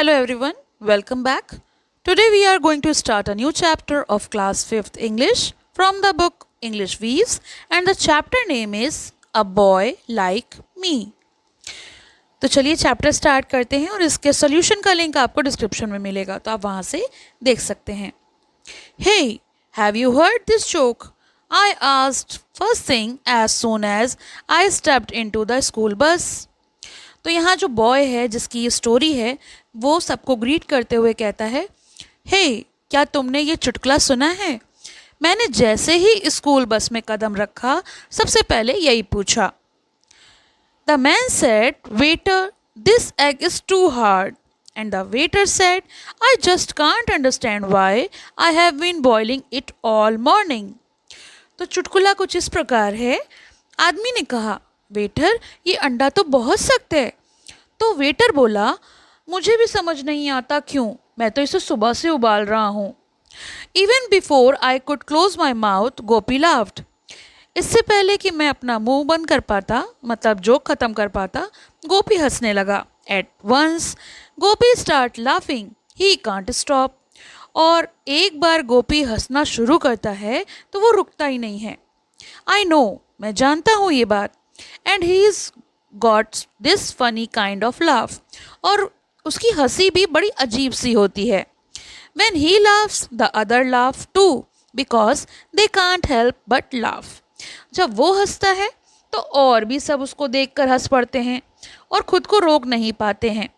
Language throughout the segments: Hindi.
Hello everyone, welcome back. Today we are going to start a new chapter of class 5th English from the book English Weaves and the chapter name is A Boy Like Me. तो चलिए चैप्टर स्टार्ट करते हैं और इसके सॉल्यूशन का लिंक आपको डिस्क्रिप्शन में मिलेगा तो आप वहाँ से देख सकते हैं. Hey, have you heard this joke? I asked first thing as soon as I stepped into the school bus. तो यहाँ जो बॉय है जिसकी ये स्टोरी है वो सबको ग्रीट करते हुए कहता है, हे क्या तुमने ये चुटकुला सुना है? मैंने जैसे ही स्कूल बस में कदम रखा सबसे पहले यही पूछा. The man said, waiter this egg is too hard. And the waiter said, I just can't understand why I have been boiling it all morning. तो चुटकुला कुछ इस प्रकार है. आदमी ने कहा, वेटर ये अंडा तो बहुत सख्त है. तो वेटर बोला, मुझे भी समझ नहीं आता क्यों, मैं तो इसे सुबह से उबाल रहा हूँ. Even before I could close my mouth Gopi laughed. इससे पहले कि मैं अपना मुंह बंद कर पाता, मतलब जोक ख़त्म कर पाता, गोपी हंसने लगा. At once Gopi start laughing, he can't stop. और एक बार गोपी हंसना शुरू करता है तो वो रुकता ही नहीं है. आई नो, मैं जानता हूँ ये बात. And he is got this funny kind of laugh. और उसकी हंसी भी बड़ी अजीब सी होती है. When he laughs, the other laugh too, because they can't help but laugh. जब वो हंसता है तो और भी सब उसको देखकर हंस पड़ते हैं और खुद को रोक नहीं पाते हैं.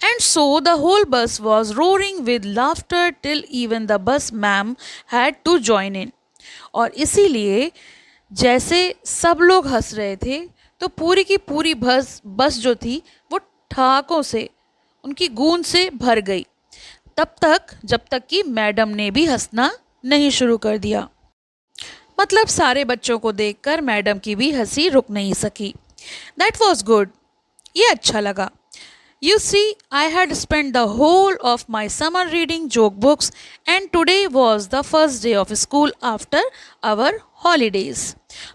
And so the whole bus was roaring with laughter till even the bus ma'am had to join in. और इसीलिए जैसे सब लोग हंस रहे थे तो पूरी की पूरी बस जो थी वो ठहाकों से, उनकी गूंज से भर गई. तब तक जब तक कि मैडम ने भी हंसना नहीं शुरू कर दिया. मतलब सारे बच्चों को देखकर मैडम की भी हंसी रुक नहीं सकी. That was good. ये अच्छा लगा. You see, I had spent the whole of my summer reading joke books and today was the first day of school after our holidays.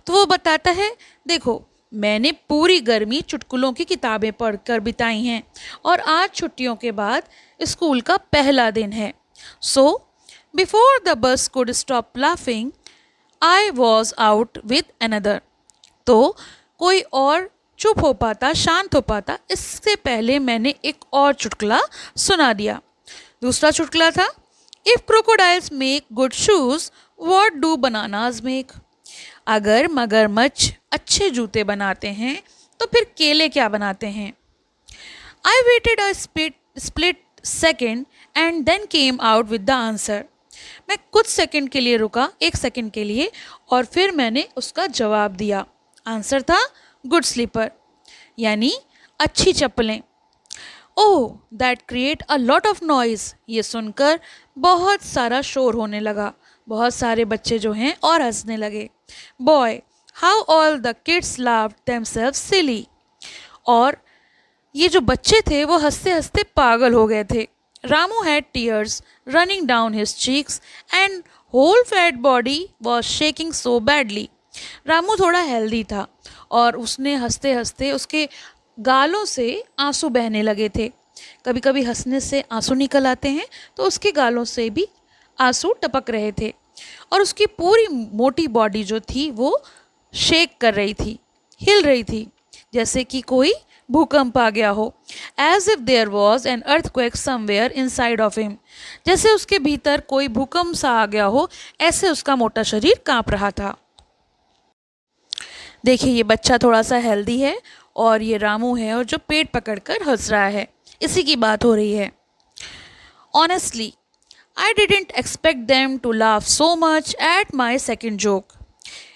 तो वो बताता है, देखो मैंने पूरी गर्मी चुटकुलों की किताबें पढ़कर बिताई हैं और आज छुट्टियों के बाद स्कूल का पहला दिन है. So, before the bus could stop laughing, I was out with another. तो कोई और चुप हो पाता, शांत हो पाता, इससे पहले मैंने एक और चुटकुला सुना दिया. दूसरा चुटकुला था, if crocodiles make good shoes what do bananas make. अगर मगरमच्छ अच्छे जूते बनाते हैं तो फिर केले क्या बनाते हैं. I waited a split second and then came out with the answer. मैं कुछ सेकंड के लिए रुका, एक सेकंड के लिए, और फिर मैंने उसका जवाब दिया. आंसर था गुड स्लीपर, यानी अच्छी चप्पलें. Oh that create a lot of noise. ये सुनकर बहुत सारा शोर होने लगा. बहुत सारे बच्चे जो हैं और हंसने लगे. Boy how all the kids laughed themselves silly. और ये जो बच्चे थे वो हंसते हंसते पागल हो गए थे. Ramu had tears running down his cheeks and whole fat body was shaking so badly. Ramu थोड़ा हेल्दी था और उसने हंसते हंसते उसके गालों से आंसू बहने लगे थे. कभी कभी हंसने से आंसू निकल आते हैं तो उसके गालों से भी आंसू टपक रहे थे और उसकी पूरी मोटी बॉडी जो थी वो शेक कर रही थी, हिल रही थी, जैसे कि कोई भूकंप आ गया हो. As if there was an earthquake somewhere inside of him. जैसे उसके भीतर कोई भूकंप सा आ गया हो, ऐसे उसका मोटा शरीर कांप रहा था. देखिए ये बच्चा थोड़ा सा हेल्दी है और ये रामू है और जो पेट पकड़कर हंस रहा है, इसी की बात हो रही है. Honestly I didn't expect them to laugh so much at my second joke.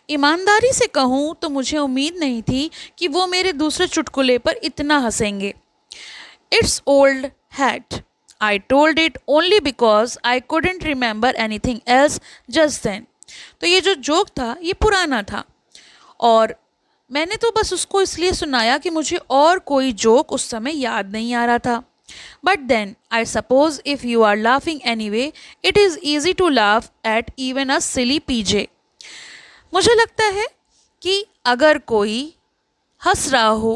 ईमानदारी से कहूँ तो मुझे उम्मीद नहीं थी कि वो मेरे दूसरे चुटकुले पर इतना हंसेंगे. It's old hat. I told it only because I couldn't remember anything else just then. तो ये जो जोक था ये पुराना था और मैंने तो बस उसको इसलिए सुनाया कि मुझे और कोई जोक उस समय याद नहीं आ रहा था. But then I suppose if you are laughing any way it is easy to laugh at even a silly PJ. मुझे लगता है कि अगर कोई हंस रहा हो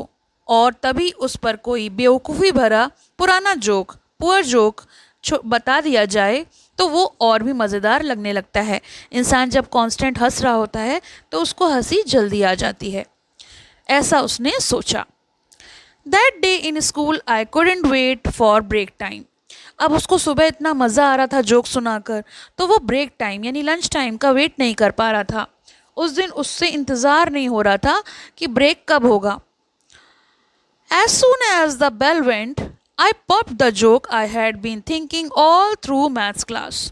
और तभी उस पर कोई बेवकूफ़ी भरा पुराना जोक, पुअर जोक बता दिया जाए तो वो और भी मज़ेदार लगने लगता है। इंसान जब कांस्टेंट हंस रहा होता है तो उसको हंसी जल्दी आ जाती है। ऐसा उसने सोचा। That day in school I couldn't wait for break time. अब उसको सुबह इतना मज़ा आ रहा था जोक सुनाकर, तो वो ब्रेक टाइम यानी लंच टाइम का वेट नहीं कर पा रहा था। उस दिन उससे इंतज़ार नहीं हो रहा था कि ब्रेक कब होगा। As soon as the bell went, I popped the joke I had been thinking all through maths class.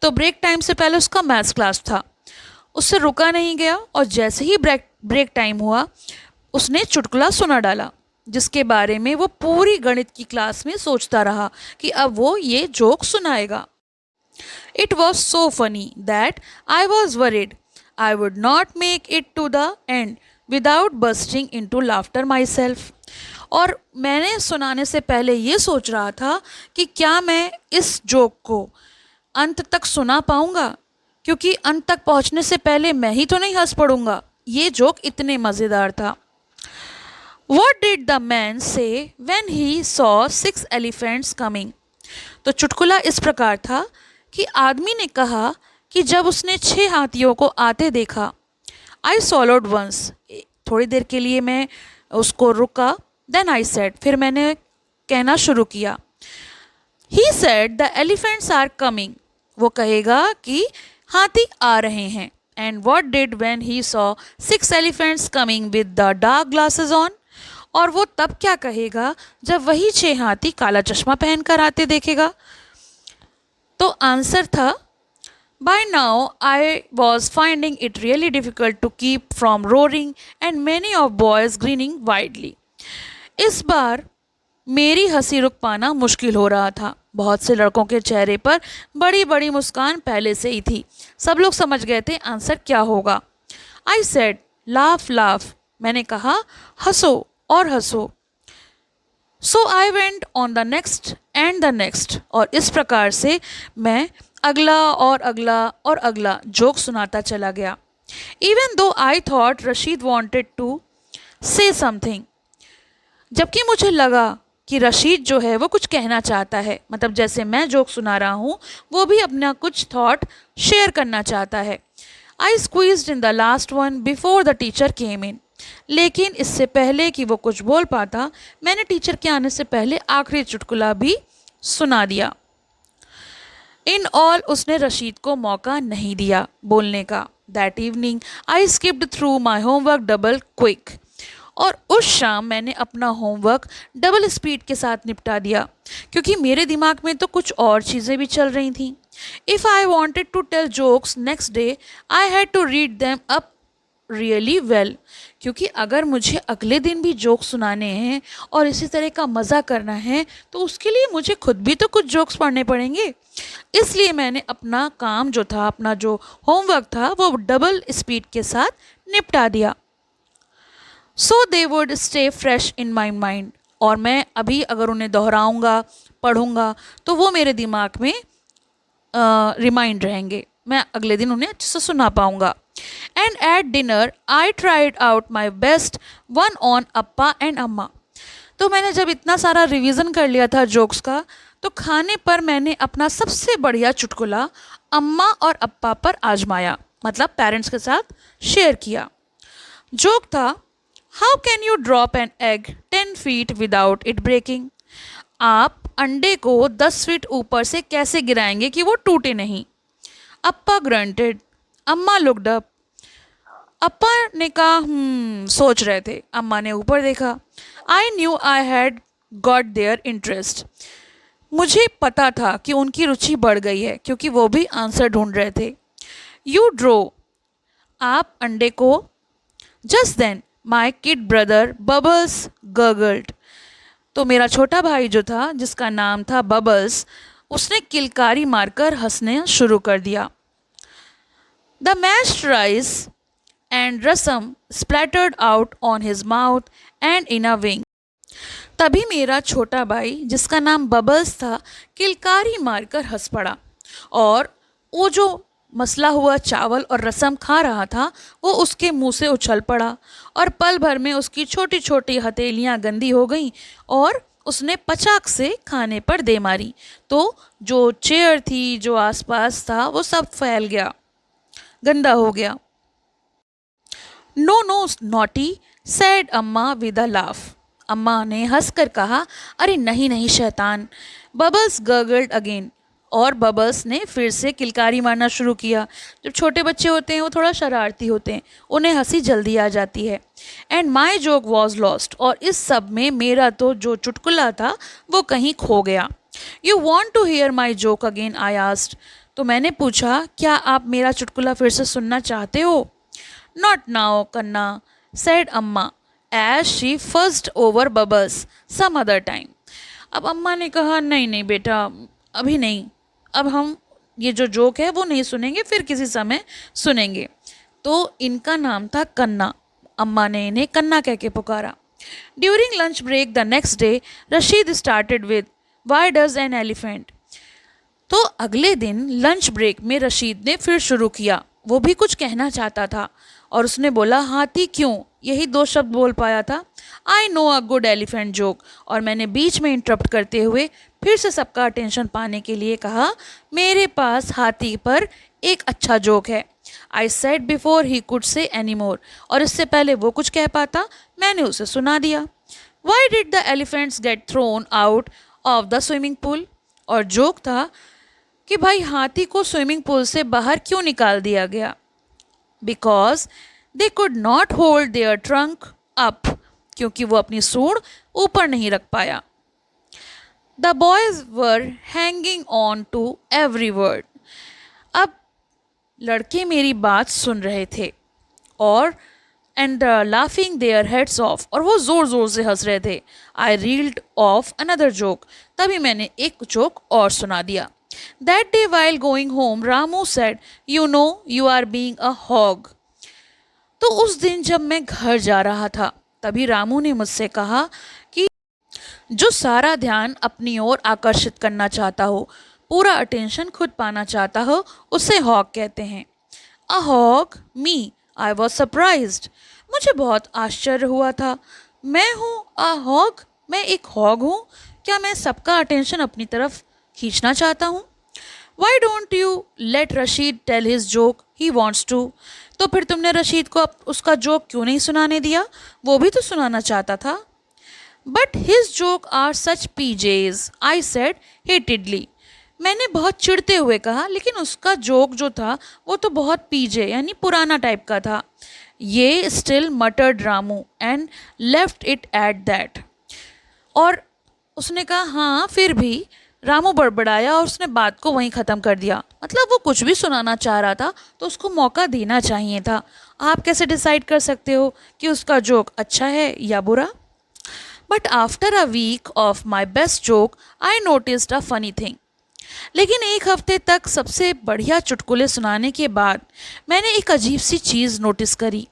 तो ब्रेक टाइम से पहले उसका मैथ्स क्लास था। उससे रुका नहीं गया और जैसे ही ब्रेक टाइम हुआ उसने चुटकुला सुना डाला, जिसके बारे में वो पूरी गणित की क्लास में सोचता रहा कि अब वो ये जोक सुनाएगा। It was so funny that I was worried I would not make it to the end without bursting into laughter myself. और मैंने सुनाने से पहले ये सोच रहा था कि क्या मैं इस जोक को अंत तक सुना पाऊँगा, क्योंकि अंत तक पहुँचने से पहले मैं ही तो नहीं हंस पड़ूँगा। ये जोक इतने मज़ेदार था। What did the man say when he saw 6 elephants coming? तो चुटकुला इस प्रकार था कि आदमी ने कहा कि जब उसने 6 हाथियों को आते देखा। I swallowed once. थोड़ी देर के लिए मैं उसको रुका। Then I said, फिर मैंने कहना शुरू किया। He said the elephants are coming. वो कहेगा कि हाथी आ रहे हैं। And what did when he saw 6 elephants coming with the dark glasses on? और वो तब क्या कहेगा जब वही 6 हाथी काला चश्मा पहनकर आते देखेगा? तो आंसर था, By now I was finding it really difficult to keep from roaring and many of boys grinning widely. इस बार मेरी हंसी रुक पाना मुश्किल हो रहा था। बहुत से लड़कों के चेहरे पर बड़ी बड़ी मुस्कान पहले से ही थी। सब लोग समझ गए थे आंसर क्या होगा। I said, laugh, laugh. मैंने कहा हंसो और हंसो। So I went on the next and the next. और इस प्रकार से मैं अगला और अगला और अगला जोक सुनाता चला गया। Even though I thought Rashid wanted to say something. जबकि मुझे लगा कि रशीद जो है वो कुछ कहना चाहता है, मतलब जैसे मैं जोक सुना रहा हूँ वो भी अपना कुछ थॉट शेयर करना चाहता है। I squeezed in the last one before the teacher came in. लेकिन इससे पहले कि वो कुछ बोल पाता, मैंने टीचर के आने से पहले आखिरी चुटकुला भी सुना दिया। इन ऑल उसने रशीद को मौका नहीं दिया बोलने का। That evening I skipped through my homework double quick. और उस शाम मैंने अपना होमवर्क डबल स्पीड के साथ निपटा दिया, क्योंकि मेरे दिमाग में तो कुछ और चीज़ें भी चल रही थीं। If I wanted to tell jokes next day I had to read them up really well. क्योंकि अगर मुझे अगले दिन भी जोक सुनाने हैं और इसी तरह का मज़ा करना है तो उसके लिए मुझे खुद भी तो कुछ जोक्स पढ़ने पड़ेंगे। इसलिए मैंने अपना काम जो था, अपना जो होमवर्क था, वो डबल स्पीड के साथ निपटा दिया। So they would stay fresh in my mind. और मैं अभी अगर उन्हें दोहराऊँगा, पढ़ूँगा, तो वो मेरे दिमाग में रिमाइंड रहेंगे। मैं अगले दिन उन्हें अच्छे से सुना पाऊँगा। And at dinner I tried out my best one on Appa and अम्मा। तो मैंने जब इतना सारा रिवीजन कर लिया था जोक्स का, तो खाने पर मैंने अपना सबसे बढ़िया चुटकुला अम्मा और अप्पा पर आजमाया, मतलब पेरेंट्स के साथ शेयर किया। जोक था, how can you drop an egg 10 feet without it breaking? आप अंडे को 10 फीट ऊपर से कैसे गिराएंगे कि वो टूटे नहीं? अप्पा ग्रंटेड। अम्मा लुक्ड अप। अप्पा ने कहा सोच रहे थे। अम्मा ने ऊपर देखा। I knew I had got their interest. मुझे पता था कि उनकी रुचि बढ़ गई है, क्योंकि वो भी आंसर ढूंढ रहे थे। You drew. आप अंडे को। Just then my kid brother Bubbles giggled. तो मेरा छोटा भाई जो था, जिसका नाम था बबल्स, उसने किलकारी मारकर हंसने शुरू कर दिया। The mashed rice and rasam splattered out on his mouth and in a wing. तभी मेरा छोटा भाई, जिसका नाम बबल्स था, किलकारी मारकर हंस पड़ा और वो जो मसला हुआ चावल और रसम खा रहा था वो उसके मुंह से उछल पड़ा और पल भर में उसकी छोटी छोटी हथेलियां गंदी हो गईं और उसने पचाक से खाने पर दे मारी। तो जो चेयर थी, जो आसपास था, वो सब फैल गया, गंदा हो गया। नो नो नॉटी, सैड अम्मा विद अ लाफ। अम्मा ने हंसकर कहा, अरे नहीं नहीं शैतान। बबल्स गर्गल्ड अगेन, और बबल्स ने फिर से किलकारी मारना शुरू किया। जब छोटे बच्चे होते हैं वो थोड़ा शरारती होते हैं, उन्हें हंसी जल्दी आ जाती है। And my joke was lost, और इस सब में मेरा तो जो चुटकुला था वो कहीं खो गया। You want to hear my joke again, I asked. तो मैंने पूछा, क्या आप मेरा चुटकुला फिर से सुनना चाहते हो? Not now Kanna, said Amma as she first over bubbles, some other time. अब अम्मा ने कहा, नहीं नहीं बेटा, अभी नहीं, अब हम ये जो जोक है वो नहीं सुनेंगे, फिर किसी समय सुनेंगे। तो इनका नाम था कन्ना। अम्मा ने इन्हें कन्ना कह के पुकारा। During lunch break the next day Rashid started with, why does an elephant. तो अगले दिन लंच ब्रेक में रशीद ने फिर शुरू किया, वो भी कुछ कहना चाहता था और उसने बोला, हाथी क्यों, यही 2 शब्द बोल पाया था। I know a good elephant joke, और मैंने बीच में इंटरप्ट करते हुए फिर से सबका अटेंशन पाने के लिए कहा, मेरे पास हाथी पर एक अच्छा जोक है। I said before he could say any more, और इससे पहले वो कुछ कह पाता मैंने उसे सुना दिया। Why did the elephants get thrown out of the swimming pool. और जोक था कि भाई हाथी को स्विमिंग पूल से बाहर क्यों निकाल दिया गया? Because they could not hold their trunk up, क्योंकि वो अपनी सूंड ऊपर नहीं रख पाया। The boys were hanging on to every word. अब लड़के मेरी बात सुन रहे थे और and laughing their heads off, और वो ज़ोर ज़ोर से हंस रहे थे। I reeled off another joke, तभी मैंने एक जोक और सुना दिया। That day while going home, Ramu said, you know, you are being a hog. तो उस दिन जब मैं घर जा रहा था तभी रामू ने मुझसे कहा कि जो सारा ध्यान अपनी ओर आकर्षित करना चाहता हो, पूरा अटेंशन खुद पाना चाहता हो, उसे हॉग कहते हैं। A hog? Me? I was surprised. मुझे बहुत आश्चर्य हुआ था। मैं हूँ अ हॉग? मैं एक हॉग हूँ? क्या मैं सबका अटेंशन अपनी तरफ खींचना चाहता हूँ? Why don't you let Rashid tell his joke, he wants to. तो फिर तुमने रशीद को उसका जोक क्यों नहीं सुनाने दिया? वो भी तो सुनाना चाहता था। But his joke are such PJs, I said heatedly. मैंने बहुत चिढ़ते हुए कहा, लेकिन उसका जोक जो था वो तो बहुत पीजे यानी पुराना टाइप का था। ये still मटर्ड Ramu and left it at that. और उसने कहा, हाँ फिर भी। रामू बड़बड़ाया और उसने बात को वहीं ख़त्म कर दिया। मतलब वो कुछ भी सुनाना चाह रहा था तो उसको मौका देना चाहिए था। आप कैसे डिसाइड कर सकते हो कि उसका जोक अच्छा है या बुरा? But after a week of my best joke I noticed a funny thing. लेकिन एक हफ्ते तक सबसे बढ़िया चुटकुले सुनाने के बाद मैंने एक अजीब सी चीज़ नोटिस करी।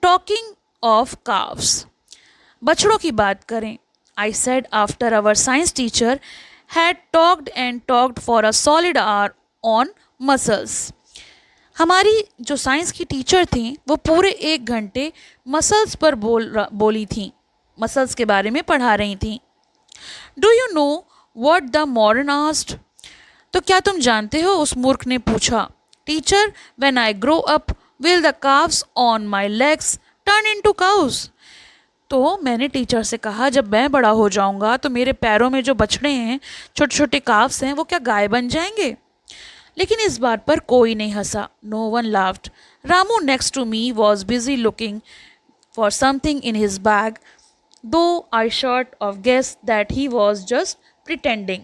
टॉकिंग ऑफ काव्स, बछड़ों की बात करें। I said after our science teacher had talked and talked for a solid hour on muscles. हमारी जो साइंस की टीचर थी वो पूरे 1 घंटे मसल्स पर बोली थी, मसल्स के बारे में पढ़ा रही थी। Do you know what the moron asked? तो क्या तुम जानते हो, उस मूर्ख ने पूछा। Teacher, when I grow up will the calves on my legs turn into cows? तो मैंने टीचर से कहा, जब मैं बड़ा हो जाऊंगा तो मेरे पैरों में जो बछड़े हैं, छोटे छोटे काफ्स हैं, वो क्या गाय बन जाएंगे? लेकिन इस बात पर कोई नहीं हंसा। No one laughed. Ramu next to me was busy looking for something in his bag, though I sort of guess that he was just pretending.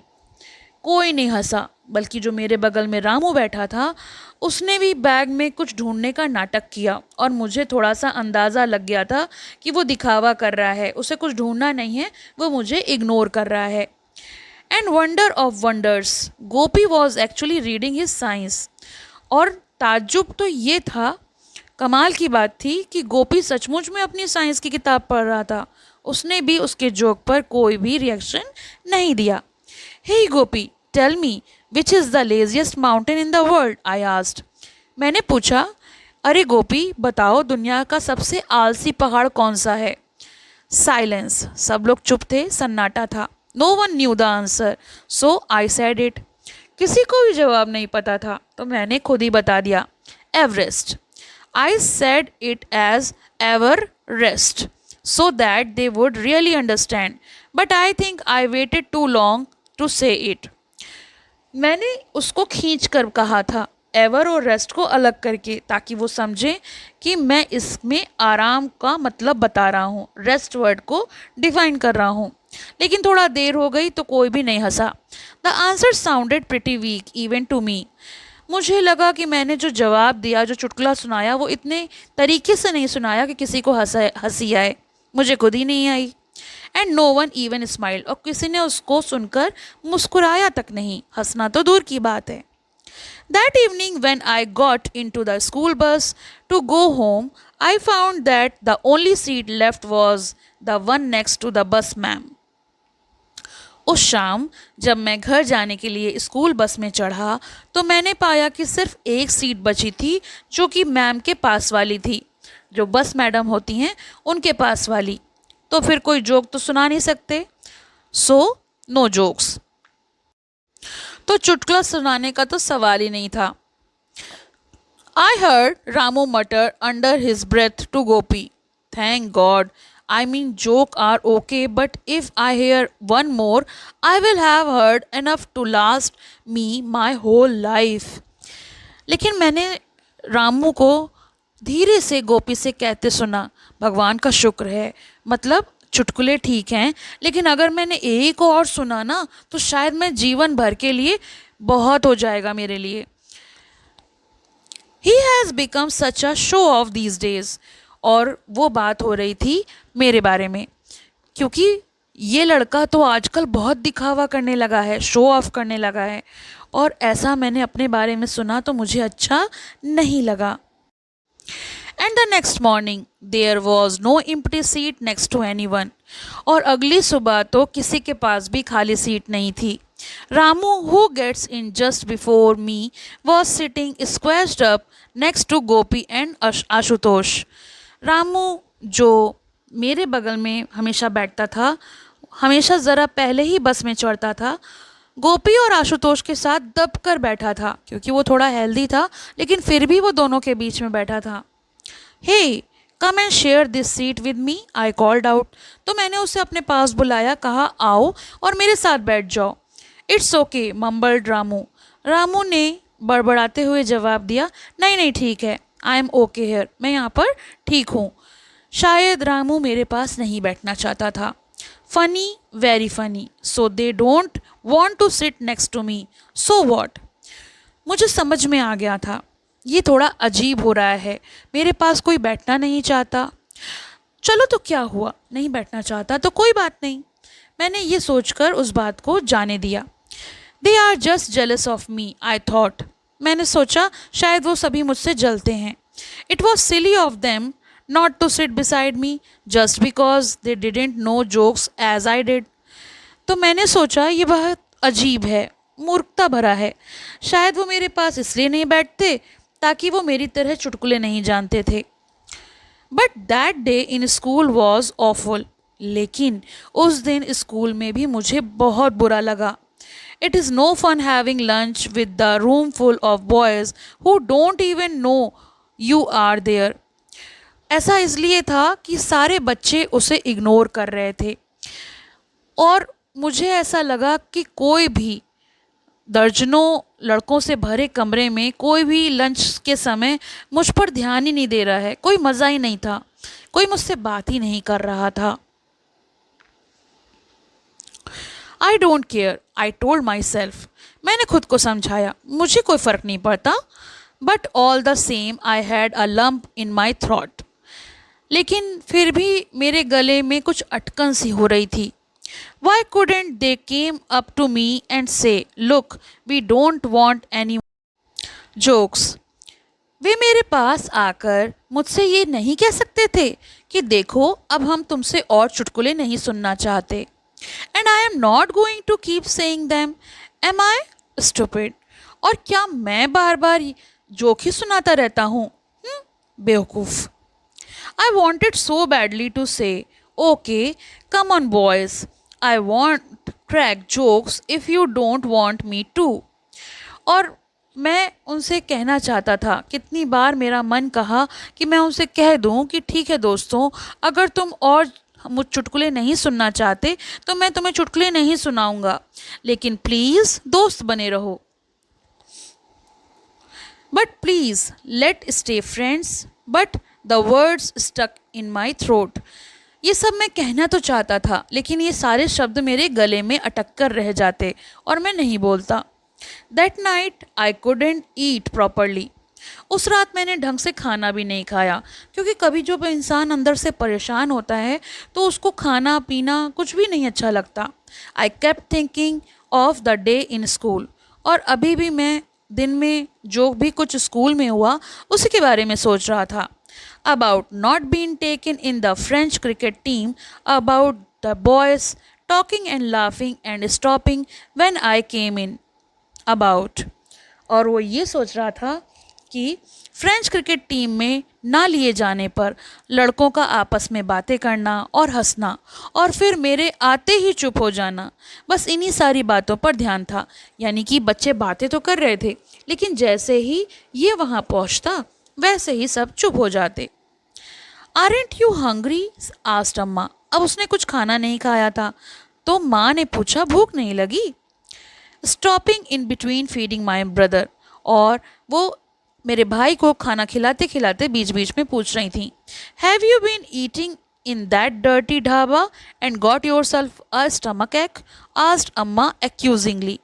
कोई नहीं हंसा, बल्कि जो मेरे बगल में रामू बैठा था उसने भी बैग में कुछ ढूंढने का नाटक किया, और मुझे थोड़ा सा अंदाज़ा लग गया था कि वो दिखावा कर रहा है, उसे कुछ ढूंढना नहीं है, वो मुझे इग्नोर कर रहा है। And wonder of wonders, Gopi was actually reading his science. और ताज्जुब तो ये था, कमाल की बात थी कि गोपी सचमुच में अपनी साइंस की किताब पढ़ रहा था। उसने भी उसके जोक पर कोई भी रिएक्शन नहीं दिया। Hey Gopi, tell me which is the laziest mountain in the world, I asked. मैंने पूछा, अरे गोपी बताओ दुनिया का सबसे आलसी पहाड़ कौन सा है. साइलेंस. सब लोग चुप थे, सन्नाटा था. No one knew the answer, so I said it. किसी को भी जवाब नहीं पता था तो मैंने खुद ही बता दिया. Everest. I said it as ever rest so that they would really understand, but I think I waited too long to say it. मैंने उसको खींच कर कहा था एवर और रेस्ट को अलग करके, ताकि वो समझे कि मैं इसमें आराम का मतलब बता रहा हूँ, रेस्ट वर्ड को डिफाइन कर रहा हूँ. लेकिन थोड़ा देर हो गई तो कोई भी नहीं हंसा. The answer sounded pretty weak even to me. मुझे लगा कि मैंने जो जवाब दिया, जो चुटकुला सुनाया, वो इतने तरीके से नहीं सुनाया कि किसी को हंसी आए. मुझे खुद ही नहीं आई. And no one even smile. और किसी ने उसको सुनकर मुस्कुराया तक नहीं, हंसना तो दूर की बात है. That evening when I got into the school bus to go home, I found that the only seat left was the one next to the bus ma'am. उस शाम जब मैं घर जाने के लिए स्कूल बस में चढ़ा तो मैंने पाया कि सिर्फ एक सीट बची थी, जो कि मैम के पास वाली थी, जो बस मैडम होती हैं उनके पास वाली. तो फिर कोई जोक तो सुना नहीं सकते, सो नो जोक्स. तो चुटकुला सुनाने का तो सवाल ही नहीं था. आई heard Ramu mutter under his breath to Gopi, thank God. I mean, joke are okay, but if I hear one more, I will have heard enough to last me my whole life. लेकिन मैंने रामू को धीरे से गोपी से कहते सुना, भगवान का शुक्र है, मतलब चुटकुले ठीक हैं, लेकिन अगर मैंने एक और सुना ना तो शायद मैं जीवन भर के लिए बहुत हो जाएगा मेरे लिए. He has become such a show off these days. और वो बात हो रही थी मेरे बारे में, क्योंकि ये लड़का तो आजकल बहुत दिखावा करने लगा है, शो ऑफ करने लगा है. और ऐसा मैंने अपने बारे में सुना तो मुझे अच्छा नहीं लगा. And the next morning there was no empty seat next to anyone. और अगली सुबह तो किसी के पास भी खाली सीट नहीं थी. Ramu, who gets in just before me, was sitting squeezed up next to Gopi and Ashutosh. Ramu जो मेरे बगल में हमेशा बैठता था, हमेशा ज़रा पहले ही बस में चढ़ता था, गोपी और आशुतोष के साथ दब कर बैठा था, क्योंकि वो थोड़ा हेल्दी था, लेकिन फिर भी वो दोनों के बीच में बैठा था. Hey, come and share this seat with me, I called out. तो मैंने उसे अपने पास बुलाया, कहा आओ और मेरे साथ बैठ जाओ. It's okay, mumbled Ramu. Ramu ने बड़बड़ाते हुए जवाब दिया, नहीं नहीं ठीक है, आई एम ओके हेयर, मैं यहाँ पर ठीक हूँ. शायद रामू मेरे पास नहीं बैठना चाहता था. Funny, very funny, so they don't want to sit next to me, so what. मुझे समझ में आ गया था, ये थोड़ा अजीब हो रहा है, मेरे पास कोई बैठना नहीं चाहता. चलो तो क्या हुआ, नहीं बैठना चाहता तो कोई बात नहीं. मैंने ये सोचकर उस बात को जाने दिया. They are just jealous of me, I thought. मैंने सोचा शायद वो सभी मुझसे जलते हैं. It was silly of them not to sit beside me just because they didn't know jokes as I did. तो मैंने सोचा ये बहुत अजीब है, मूर्खता भरा है. शायद वो मेरे पास इसलिए नहीं बैठते ताकि वो मेरी तरह चुटकुले नहीं जानते थे. But that day in school was awful. लेकिन उस दिन स्कूल में भी मुझे बहुत बुरा लगा. It is no fun having lunch with the room full of boys who don't even know you are there. ऐसा इसलिए था कि सारे बच्चे उसे इग्नोर कर रहे थे और मुझे ऐसा लगा कि कोई भी दर्जनों लड़कों से भरे कमरे में कोई भी लंच के समय मुझ पर ध्यान ही नहीं दे रहा है. कोई मज़ा ही नहीं था, कोई मुझसे बात ही नहीं कर रहा था. I don't care, I told myself. मैंने खुद को समझाया, मुझे कोई फ़र्क नहीं पड़ता. But all the same I had a lump in my throat. लेकिन फिर भी मेरे गले में कुछ अटकन सी हो रही थी. Why couldn't they came up to me and say, look, we don't want any jokes. वे मेरे पास आकर मुझसे ये नहीं कह सकते थे कि देखो अब हम तुमसे और चुटकुले नहीं सुनना चाहते. And I am not going to keep saying them am I stupid? और क्या मैं बार बार जोक ही सुनाता रहता हूँ? बेवकूफ़। I wanted so badly to say, okay, come on, boys. I won't crack jokes if you don't want me to. और मैं उनसे कहना चाहता था, कितनी बार मेरा मन कहा कि मैं उनसे कह दूं कि ठीक है दोस्तों, अगर तुम और मुझ चुटकुले नहीं सुनना चाहते तो मैं तुम्हें चुटकुले नहीं सुनाऊंगा, लेकिन प्लीज़ दोस्त बने रहो. But please, let stay friends. But the words stuck in my throat. ये सब मैं कहना तो चाहता था, लेकिन ये सारे शब्द मेरे गले में अटक कर रह जाते और मैं नहीं बोलता. That night I couldn't eat properly. उस रात मैंने ढंग से खाना भी नहीं खाया, क्योंकि कभी जब इंसान अंदर से परेशान होता है तो उसको खाना पीना कुछ भी नहीं अच्छा लगता. I kept thinking of the day in school. और अभी भी मैं दिन में जो भी कुछ स्कूल में हुआ उसी के बारे में सोच रहा था. About not being taken in the French cricket team, about the boys talking and laughing and stopping when I came in, about. और वो ये सोच रहा था कि फ्रेंच क्रिकेट टीम में ना लिए जाने पर लड़कों का आपस में बातें करना और हंसना और फिर मेरे आते ही चुप हो जाना, बस इन्हीं सारी बातों पर ध्यान था. यानी कि बच्चे बातें तो कर रहे थे, लेकिन जैसे ही ये वहाँ पहुँचता वैसे ही सब चुप हो जाते. Aren't you hungry? asked अम्मा. अब उसने कुछ खाना नहीं खाया था तो माँ ने पूछा, भूख नहीं लगी? Stopping in between feeding my brother. और वो मेरे भाई को खाना खिलाते खिलाते बीच बीच में पूछ रही थी. Have you been eating in that dirty dhaba and got yourself a stomach ache? asked अम्मा accusingly.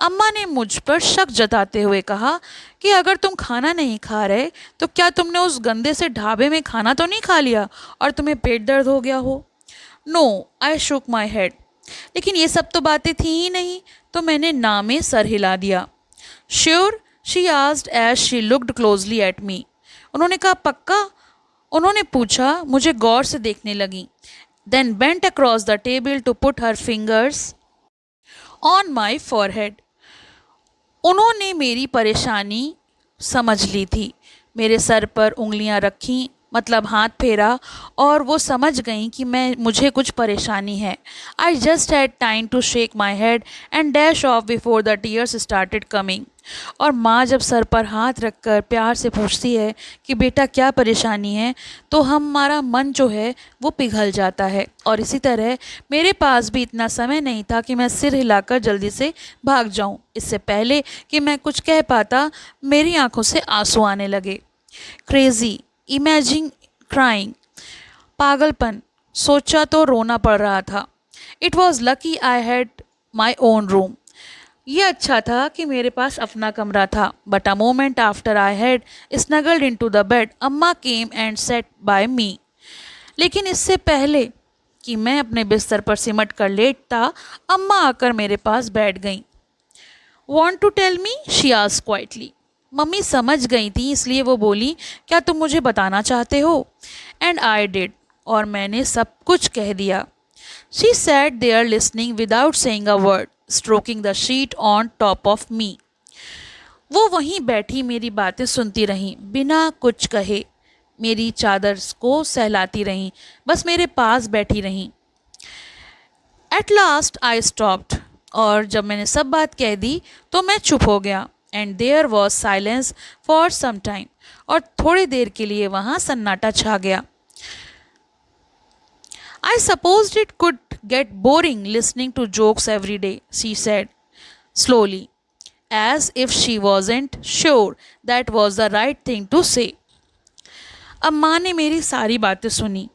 अम्मा ने मुझ पर शक जताते हुए कहा कि अगर तुम खाना नहीं खा रहे तो क्या तुमने उस गंदे से ढाबे में खाना तो नहीं खा लिया और तुम्हें पेट दर्द हो गया हो? No, I shook my head. लेकिन ये सब तो बातें थी ही नहीं, तो मैंने ना में सर हिला दिया. Sure? She asked as she looked closely at me. उन्होंने कहा, पक्का? उन्होंने पूछा, मुझे गौर से देखने लगी. Then bent across the table to put her fingers on my forehead. उन्होंने मेरी परेशानी समझ ली थी, मेरे सर पर उंगलियां रखीं, मतलब हाथ फेरा, और वो समझ गई कि मुझे कुछ परेशानी है. I just had time to shake my head and dash off before the tears started coming. और माँ जब सर पर हाथ रखकर प्यार से पूछती है कि बेटा क्या परेशानी है, तो हमारा मन जो है वो पिघल जाता है. और इसी तरह मेरे पास भी इतना समय नहीं था कि मैं सिर हिलाकर जल्दी से भाग जाऊं. इससे पहले कि मैं कुछ कह पाता मेरी आंखों से आंसू आने लगे. क्रेजी, इमेजिन क्राइंग, पागलपन, सोचा तो रोना पड़ रहा था. It was lucky I had my own room. ये अच्छा था कि मेरे पास अपना कमरा था. But a moment after I had snuggled in to the bed, Amma came and sat by me. लेकिन इससे पहले कि मैं अपने बिस्तर पर सिमट कर लेटता, अम्मा आकर मेरे पास बैठ गईं. Want to tell me? She asked quietly. Mummy समझ गई थी, इसलिए वो बोली, क्या तुम मुझे बताना चाहते हो? And I did. और मैंने सब कुछ कह दिया. She sat there listening without saying a word, stroking the sheet on top of me. वो वहीं बैठी मेरी बातें सुनती रहीं, बिना कुछ कहे. मेरी चादर को सहलाती रहीं, बस मेरे पास बैठी रहीं. At last I stopped. और जब मैंने सब बात कह दी तो मैं चुप हो गया. And there was silence for some time. और थोड़ी देर के लिए वहाँ सन्नाटा छा गया. I supposed it could get boring listening to jokes every day, she said slowly, as if she wasn't sure that was the right thing to say. अब माँ ने मेरी सारी बातें सुनी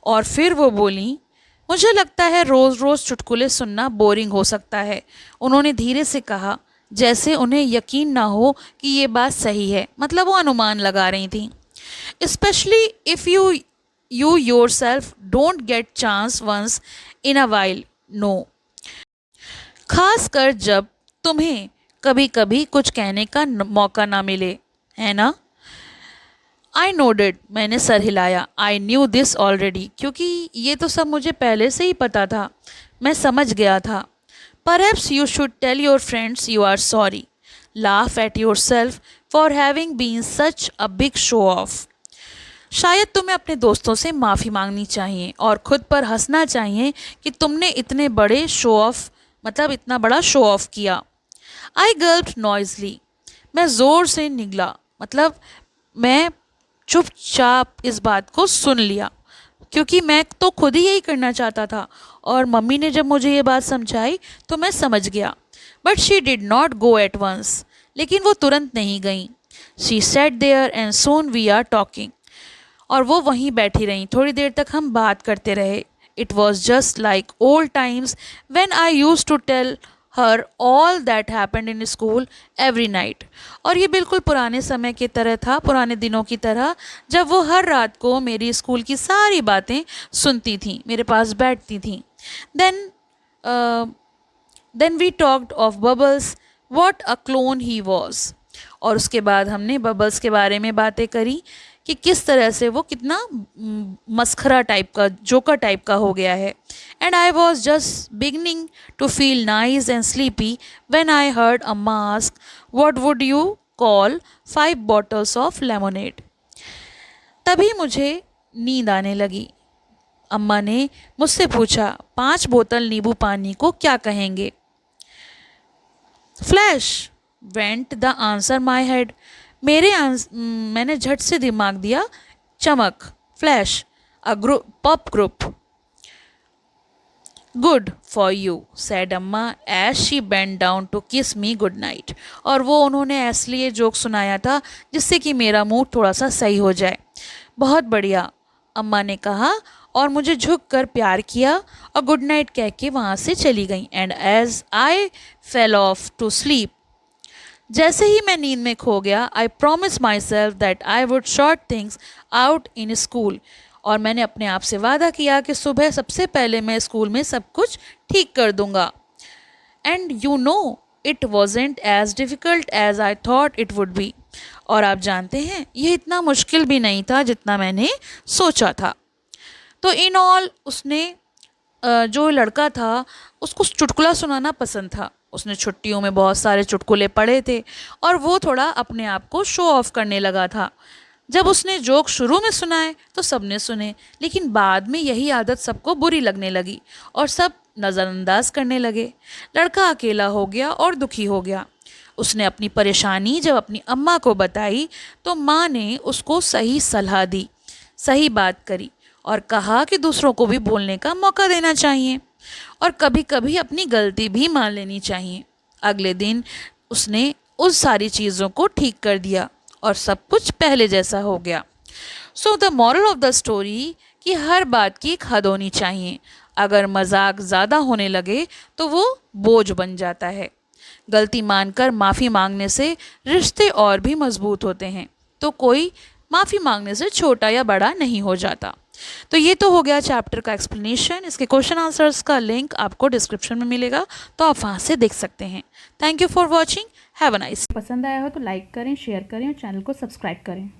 और फिर वो बोली, मुझे लगता है रोज़ रोज़ चुटकुले सुनना बोरिंग हो सकता है. उन्होंने धीरे से कहा, जैसे उन्हें यकीन ना हो कि ये बात सही है, मतलब वो अनुमान लगा रही थी. Especially if you yourself don't get chance once in a while. No. खास कर जब तुम्हें कभी कभी कुछ कहने का मौका ना मिले, है ना? I nodded. मैंने सर हिलाया. I knew this already. क्योंकि ये तो सब मुझे पहले से ही पता था, मैं समझ गया था. Perhaps you should tell your friends you are sorry. Laugh at yourself for having been such a big show off. शायद तुम्हें अपने दोस्तों से माफ़ी मांगनी चाहिए और ख़ुद पर हंसना चाहिए कि तुमने इतने बड़े शो ऑफ मतलब इतना बड़ा शो ऑफ किया. आई गल्प्ड नॉइजली. मैं ज़ोर से निगला मतलब मैं चुपचाप इस बात को सुन लिया क्योंकि मैं तो खुद ही यही करना चाहता था और मम्मी ने जब मुझे ये बात समझाई तो मैं समझ गया. But she did not go at once. लेकिन वो तुरंत नहीं गई. She sat there and soon we are talking. और वो वहीं बैठी रहीं. थोड़ी देर तक हम बात करते रहे. It was just like old times when I used to tell her all that happened in school every night. और ये बिल्कुल पुराने समय की तरह था, पुराने दिनों की तरह, जब वो हर रात को मेरी स्कूल की सारी बातें सुनती थी, मेरे पास बैठती थी. Then we talked of Bubbles, what a clown he was. और उसके बाद हमने बबल्स के बारे में बातें करी कि किस तरह से वो कितना मस्खरा टाइप का, जोकर टाइप का हो गया है. And I was just beginning to feel nice and sleepy when I heard Amma ask, what would you call 5 bottles of lemonade. तभी मुझे नींद आने लगी. अम्मा ने मुझसे पूछा, 5 बोतल नींबू पानी को क्या कहेंगे. Flash went the answer my head. मैंने झट से दिमाग दिया. चमक. Flash. A group, pop group. Good for you said Amma as she bent down to kiss me good night. और वो उन्होंने इसलिए जोक सुनाया था जिससे कि मेरा मूड थोड़ा सा सही हो जाए. बहुत बढ़िया, अम्मा ने कहा और मुझे झुक कर प्यार किया और गुड नाइट कह के वहाँ से चली गई. And as I fell off to sleep, जैसे ही मैं नींद में खो गया, I promised myself that I would sort things out in school. और मैंने अपने आप से वादा किया कि सुबह सबसे पहले मैं स्कूल में सब कुछ ठीक कर दूंगा. And you know it wasn't as difficult as I thought it would be. और आप जानते हैं ये इतना मुश्किल भी नहीं था जितना मैंने सोचा था. तो इन ऑल उसने जो लड़का था उसको चुटकुला सुनाना पसंद था. उसने छुट्टियों में बहुत सारे चुटकुले पढ़े थे और वो थोड़ा अपने आप को शो ऑफ करने लगा था. जब उसने जोक शुरू में सुनाए तो सबने सुने, लेकिन बाद में यही आदत सबको बुरी लगने लगी और सब नज़रअंदाज करने लगे. लड़का अकेला हो गया और दुखी हो गया. उसने अपनी परेशानी जब अपनी अम्मा को बताई तो माँ ने उसको सही सलाह दी, सही बात करी और कहा कि दूसरों को भी बोलने का मौका देना चाहिए और कभी कभी अपनी गलती भी मान लेनी चाहिए. अगले दिन उसने उस सारी चीज़ों को ठीक कर दिया और सब कुछ पहले जैसा हो गया. So the moral of the story कि हर बात की एक हद होनी चाहिए. अगर मजाक ज़्यादा होने लगे तो वो बोझ बन जाता है. गलती मानकर माफ़ी मांगने से रिश्ते और भी मजबूत होते हैं. तो कोई माफ़ी मांगने से छोटा या बड़ा नहीं हो जाता. तो ये तो हो गया चैप्टर का एक्सप्लेनेशन. इसके क्वेश्चन आंसर्स का लिंक आपको डिस्क्रिप्शन में मिलेगा, तो आप वहाँ से देख सकते हैं. Thank you for watching. Have a nice. पसंद आया हो तो लाइक करें, शेयर करें और चैनल को सब्सक्राइब करें.